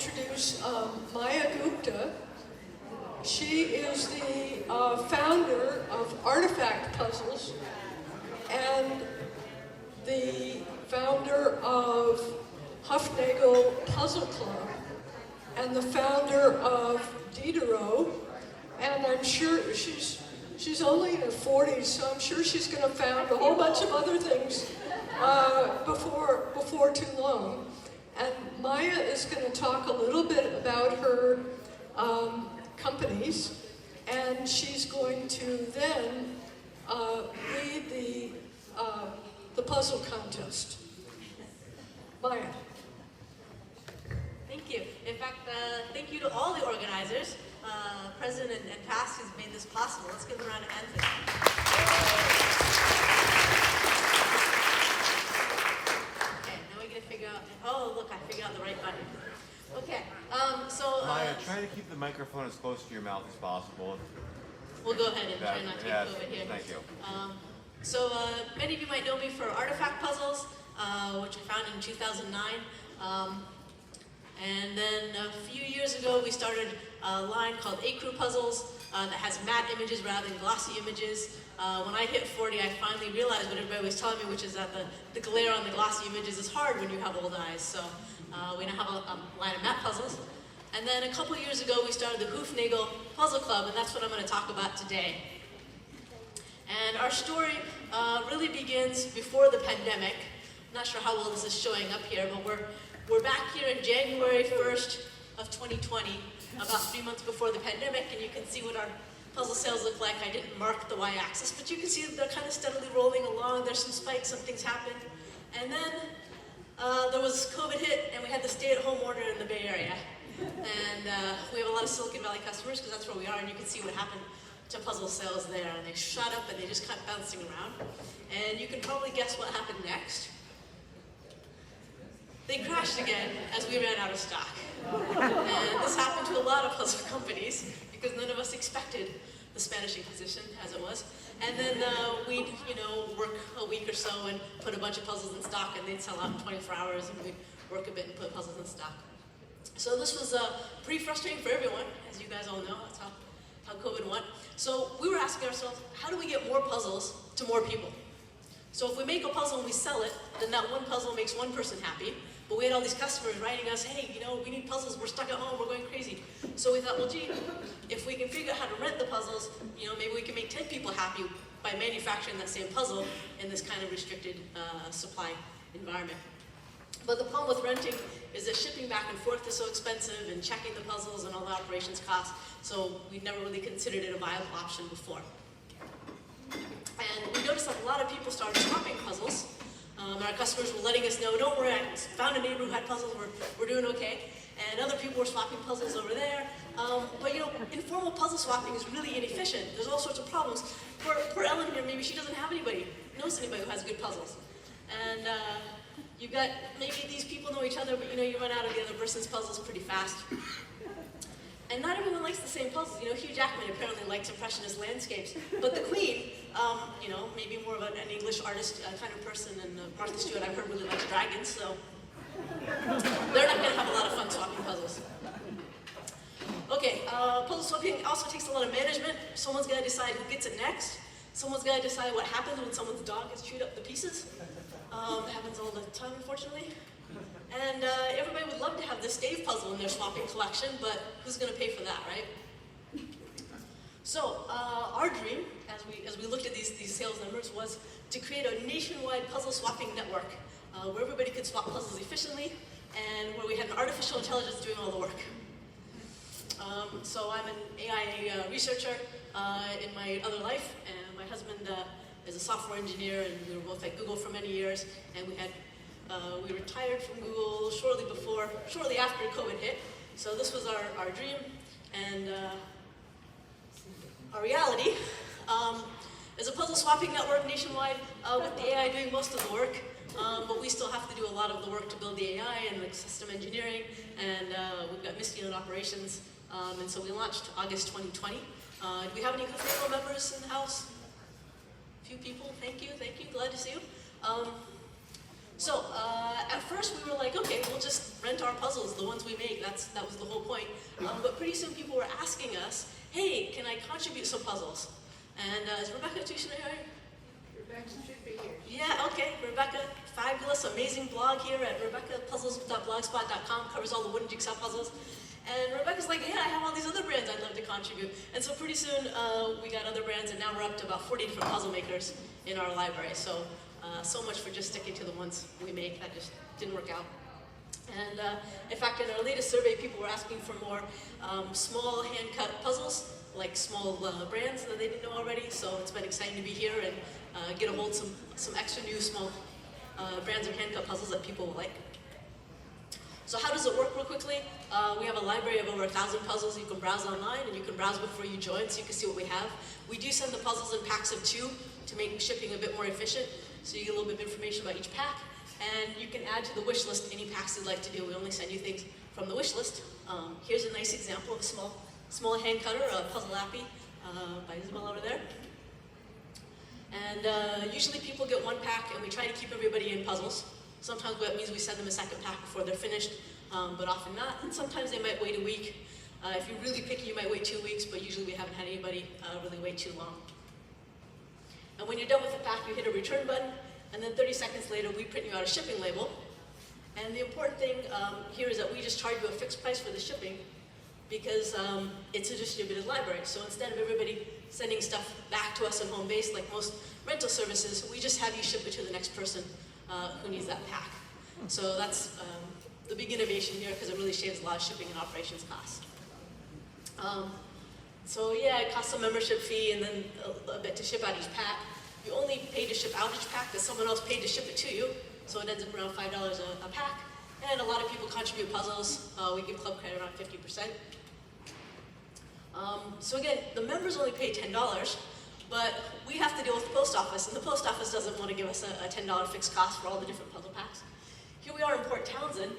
introduce Maya Gupta. She is the founder of Artifact Puzzles and the founder of Hoefnagel Puzzle Club and the founder of Diderot. And I'm sure she's only in her 40s, so I'm sure she's going to found a whole bunch of other things before too long. And Maya is going to talk a little bit about her companies, and she's going to then lead the puzzle contest. Maya. Thank you. In fact, thank you to all the organizers, present and past, who's made this possible. Let's give them a round of hands. Okay, now we're going to figure out, oh look, I figured out the right button. Okay, Maya, try to keep the microphone as close to your mouth as possible. We'll go ahead and try not to get COVID here. Thank you. Many of you might know me for Artifact Puzzles, which I founded in 2009. And then a few years ago, we started a line called Acru Puzzles that has matte images rather than glossy images. When I hit 40, I finally realized what everybody was telling me, which is that the glare on the glossy images is hard when you have old eyes. So we now have a line of matte puzzles. And then a couple years ago, we started the Hoefnagel Puzzle Club, and that's what I'm going to talk about today. And our story really begins before the pandemic. I'm not sure how well this is showing up here, but we're back here in January 1st of 2020, about 3 months before the pandemic, and you can see what our puzzle sales look like. I didn't mark the y-axis, but you can see that they're kind of steadily rolling along. There's some spikes, some things happened. And then there was COVID hit, and we had the stay-at-home order in the Bay Area. And we have a lot of Silicon Valley customers, because that's where we are, and you can see what happened to puzzle sales there. And they shot up, and they just kept bouncing around. And you can probably guess what happened next. They crashed again as we ran out of stock. And this happened to a lot of puzzle companies because none of us expected the Spanish Inquisition as it was. And then we'd work a week or so and put a bunch of puzzles in stock, and they'd sell out in 24 hours, and we'd work a bit and put puzzles in stock. So this was pretty frustrating for everyone, as you guys all know. That's how COVID went. So we were asking ourselves, how do we get more puzzles to more people? So if we make a puzzle and we sell it, then that one puzzle makes one person happy. But we had all these customers writing us, hey, we need puzzles, we're stuck at home, we're going crazy. So we thought, well, gee, if we can figure out how to rent the puzzles, maybe we can make 10 people happy by manufacturing that same puzzle in this kind of restricted supply environment. But the problem with renting is that shipping back and forth is so expensive, and checking the puzzles and all the operations costs, so we'd never really considered it a viable option before. And we noticed that a lot of people started swapping puzzles. Our customers were letting us know, don't worry, I found a neighbor who had puzzles, we're doing okay. And other people were swapping puzzles over there. But informal puzzle swapping is really inefficient. There's all sorts of problems. Poor Ellen here, maybe she doesn't have anybody, knows anybody who has good puzzles. And you've got, maybe these people know each other, but you run out of the other person's puzzles pretty fast. And not everyone likes the same puzzles. Hugh Jackman apparently likes impressionist landscapes, but the Queen, maybe more of an English artist kind of person, and Martha Stewart, I've heard, really likes dragons, so they're not going to have a lot of fun swapping puzzles. Okay, puzzle swapping also takes a lot of management. Someone's got to decide who gets it next. Someone's got to decide what happens when someone's dog gets chewed up to pieces. It happens all the time, unfortunately. And everybody would love to have this Dave puzzle in their swapping collection, but who's going to pay for that, right? So our dream, as we looked at these sales numbers, was to create a nationwide puzzle swapping network where everybody could swap puzzles efficiently, and where we had an artificial intelligence doing all the work. So I'm an AI researcher in my other life, and my husband is a software engineer, and we were both at Google for many years, and we retired from Google shortly after COVID hit. So this was our dream, and our reality is a puzzle swapping network nationwide with the AI doing most of the work, but we still have to do a lot of the work to build the AI and the system engineering, and we've got Misty in operations, and so we launched August 2020. Do we have any Hoefnagel members in the house? A few people, thank you, glad to see you. So at first we were like, okay, we'll just rent our puzzles, the ones we make. That was the whole point. But pretty soon people were asking us, hey, can I contribute some puzzles? And is Rebecca here? Rebecca should be here. Yeah, okay. Rebecca, fabulous, amazing blog here at rebeccapuzzles.blogspot.com, covers all the wooden jigsaw puzzles. And Rebecca's like, hey, I have all these other brands I'd love to contribute. And so pretty soon we got other brands, and now we're up to about 40 different puzzle makers in our library. So, so much for just sticking to the ones we make. That just didn't work out. And in fact, in our latest survey, people were asking for more small hand-cut puzzles, like small brands that they didn't know already. So it's been exciting to be here and get a hold of some extra new small brands of hand-cut puzzles that people will like. So how does it work real quickly? We have a library of over 1,000 puzzles you can browse online, and you can browse before you join so you can see what we have. We do send the puzzles in packs of 2 to make shipping a bit more efficient, so you get a little bit of information about each pack. And you can add to the wish list any packs you'd like to do. We only send you things from the wish list. Here's a nice example of a small hand cutter, a puzzle appy by Isabel over there. And usually people get 1 pack, and we try to keep everybody in puzzles. Sometimes that means we send them a 2nd pack before they're finished, but often not. And sometimes they might wait a week. If you're really picky, you might wait 2 weeks, but usually we haven't had anybody really wait too long. And when you're done with the pack, you hit a return button, and then 30 seconds later, we print you out a shipping label. And the important thing here is that we just charge you a fixed price for the shipping, because it's a distributed library. So instead of everybody sending stuff back to us at home base, like most rental services, we just have you ship it to the next person who needs that pack. So that's the big innovation here, because it really saves a lot of shipping and operations costs. So yeah, it costs a membership fee and then a bit to ship out each pack. You only pay to ship out each pack because someone else paid to ship it to you, so it ends up around $5 a pack. And a lot of people contribute puzzles. We give club credit around 50%. So again, the members only pay $10, but we have to deal with the post office, and the post office doesn't want to give us a $10 fixed cost for all the different puzzle packs. Here we are in Port Townsend.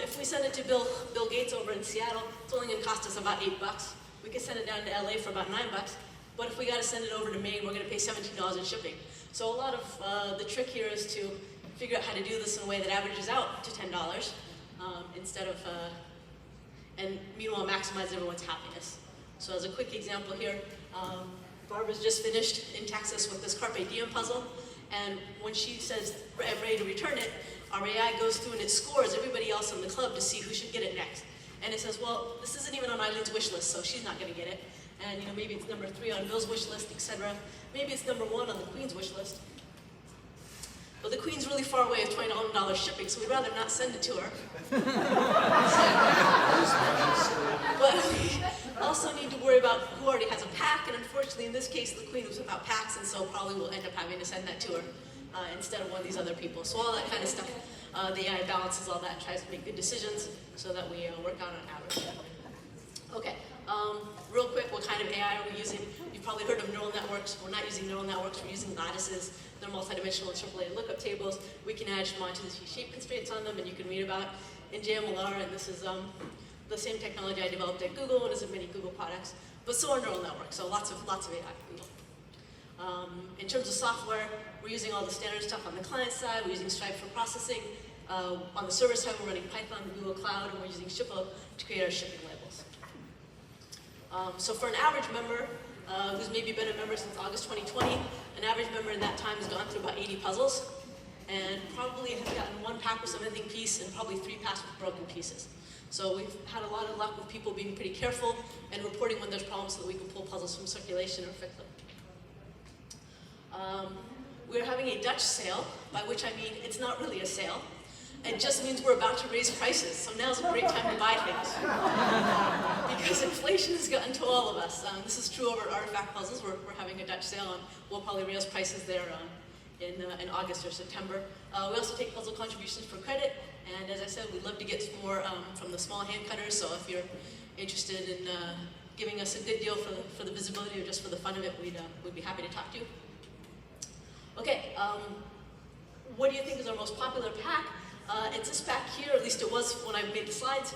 If we send it to Bill Gates over in Seattle, it's only going to cost us about $8. We could send it down to LA for about $9, but if we got to send it over to Maine, we're going to pay $17 in shipping. So a lot of the trick here is to figure out how to do this in a way that averages out to $10 instead of, and meanwhile maximize everyone's happiness. So as a quick example here, Barbara's just finished in Texas with this Carpe Diem puzzle, and when she says I'm ready to return it, our AI goes through and it scores everybody else in the club to see who should get it next. And it says, well, this isn't even on Eileen's wish list, so she's not going to get it. And maybe it's number 3 on Bill's wish list, etc. Maybe it's number 1 on the Queen's wish list. But the Queen's really far away with $20 shipping, so we'd rather not send it to her. But we also need to worry about who already has a pack, and unfortunately in this case the Queen was without packs, and so probably we'll end up having to send that to her instead of one of these other people. So all that kind of stuff, the AI balances all that and tries to make good decisions so that we work out on average. Okay, real quick, what kind of AI are we using? You've probably heard of neural networks. We're not using neural networks, we're using lattices. They're multidimensional interpolated lookup tables. We can add quantity shape constraints on them, and you can read about in JMLR, and this is the same technology I developed at Google, and is in many Google products, but so are neural networks, so lots of AI at Google. In terms of software, we're using all the standard stuff on the client side. We're using Stripe for processing. On the server side, we're running Python and Google Cloud, and we're using Shippo to create our shipping labels. So for an average member who's maybe been a member since August 2020, an average member in that time has gone through about 80 puzzles, and probably has gotten 1 pack with some missing piece and probably 3 packs with broken pieces. So we've had a lot of luck with people being pretty careful and reporting when there's problems so that we can pull puzzles from circulation or fix them. We're having a Dutch sale, by which I mean it's not really a sale. It just means we're about to raise prices, so now's a great time to buy things. Because inflation has gotten to all of us. This is true over at Artifact Puzzles. We're having a Dutch sale, and we'll probably raise prices there in August or September. We also take puzzle contributions for credit, and as I said, we'd love to get some more from the small hand cutters, so if you're interested in giving us a good deal for the visibility or just for the fun of it, we'd be happy to talk to you. Okay, what do you think is our most popular pack? It's this pack here, at least it was when I made the slides,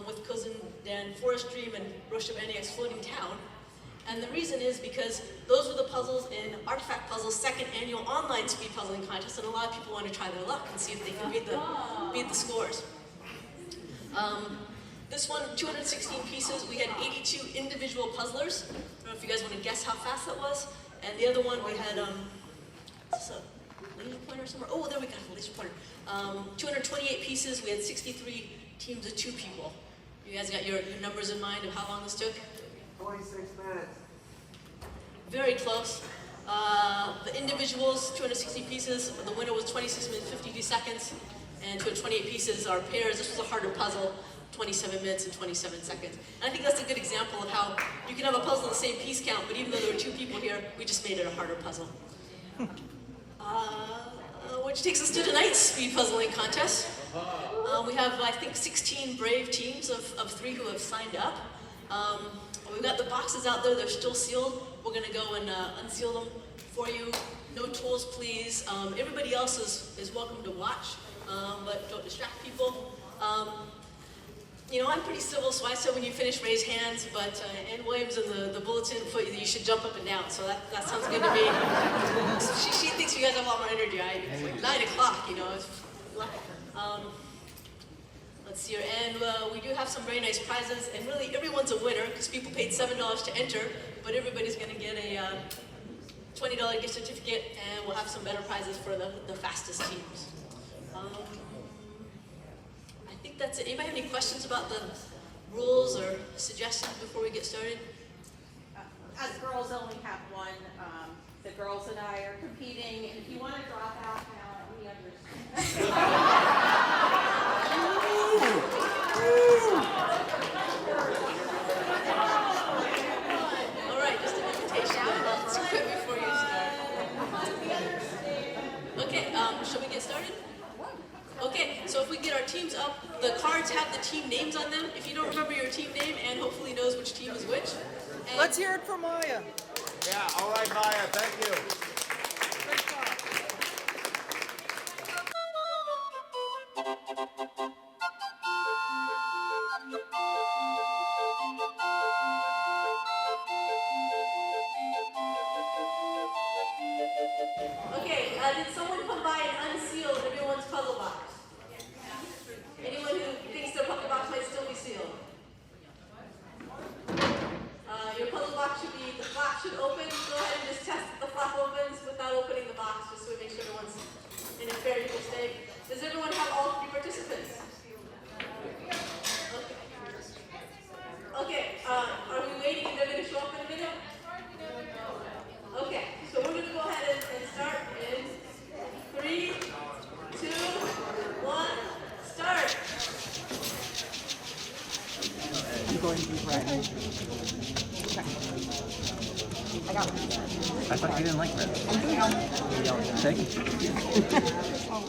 with Cousin Dan Forest Dream and Roche of Antioch's Floating Town. And the reason is because those were the puzzles in Artifact Puzzles' second annual online speed puzzling contest, and a lot of people want to try their luck and see if they can beat the scores. This one, 216 pieces. We had 82 individual puzzlers. I don't know if you guys want to guess how fast that was. And the other one, we had, is this a laser pointer somewhere? Oh, there we go, a laser pointer. 228 pieces. We had 63 teams of 2 people. You guys got your numbers in mind of how long this took? 26 minutes. Very close. The individuals, 260 pieces. The winner was 26 minutes, 52 seconds. And 228 pieces are pairs. This was a harder puzzle, 27 minutes and 27 seconds. And I think that's a good example of how you can have a puzzle the same piece count, but even though there were 2 people here, we just made it a harder puzzle. Which takes us to tonight's speed puzzling contest. We have, I think, 16 brave teams of 3 who have signed up. We've got the boxes out there, they're still sealed. We're gonna go and unseal them for you. No tools, please. Everybody else is welcome to watch, but don't distract people. You know, I'm pretty civil, so I said when you finish, raise hands, but Ann Williams in the bulletin put you should jump up and down, so that sounds good to me. She thinks you guys have a lot more energy. It's like 9 o'clock, you know. Let's see here, and we do have some very nice prizes, and really everyone's a winner, because people paid $7 to enter, but everybody's going to get a $20 gift certificate, and we'll have some better prizes for the fastest teams. I think that's it. Anybody have any questions about the rules or suggestions before we get started? As girls only have one, the girls and I are competing, and if you want to drop out now, we understand. All right, just an invitation. Let's quit before you start. Okay, shall we get started? Okay, so if we get our teams up, the cards have the team names on them. If you don't remember your team name, Anne hopefully knows which team is which. And Let's hear it from Maya. Yeah, all right, Maya, thank you. Great job. Okay, did someone come by and unseal everyone's puzzle box? Anyone who thinks their puzzle box might still be sealed? Your puzzle box the flap should open. Go ahead and just test that the flap opens without opening the box, just so we make sure everyone's in a fair equal state. Does everyone have all 3 participants? Okay, are we waiting? They're going to show up in a minute? Okay, so we're going to go ahead and start in 3, 2, 1, start. I'm going to be ready. I got it. I thought you didn't like red. I'm doing it. Take it. Oh,